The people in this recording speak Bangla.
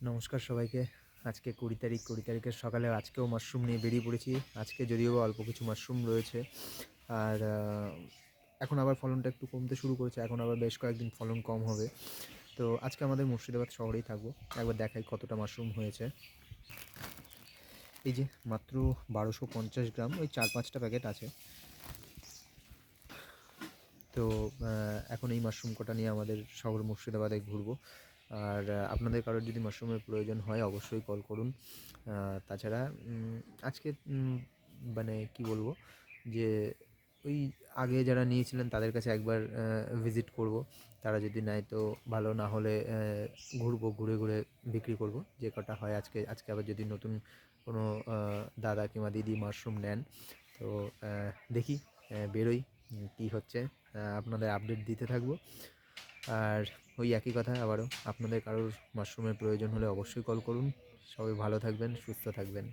নমস্কার সবাইকে। আজকে 20 তারিখের সকালে আজকেও মাশরুম নিয়ে বেরিয়ে পড়েছি। আজকে যদিও বা অল্প কিছু মাশরুম রয়েছে। আর এখন আবার ফলনটা একটু কমতে শুরু করেছে। এখন আবার বেশ কয়েকদিন ফলন কম হবে। তো আজকে আমাদের মুর্শিদাবাদ শহরেই থাকবো। একবার দেখাই কতটা মাশরুম হয়েছে। এই যে মাত্র 1250 গ্রাম, ওই 4-5টা প্যাকেট আছে। তো এখন এই মাশরুম কটা নিয়ে আমাদের শহর মুর্শিদাবাদে ঘুরবো। আর আপনাদের কারোর যদি মাশরুমের প্রয়োজন হয় অবশ্যই কল করুন। তাছাড়া আজকে মানে কি বলবো, যে ওই আগে যারা নিয়েছিলেন তাদের কাছে একবার ভিজিট করব। তারা যদি নেয় তো ভালো, না হলে ঘুরবো, ঘুরে ঘুরে বিক্রি করব যে কটা হয়। আজকে আজকে আবার যদি নতুন কোনো দাদা কিংবা দিদি মাশরুম নেন তো দেখি, বেরোই কী হচ্ছে, আপনাদের আপডেট দিতে থাকবো। আর ওই একই কথা আবারও, আপনাদের কারোর মাশরুমের প্রয়োজন হলে অবশ্যই কল করুন। সবাই ভালো থাকবেন, সুস্থ থাকবেন।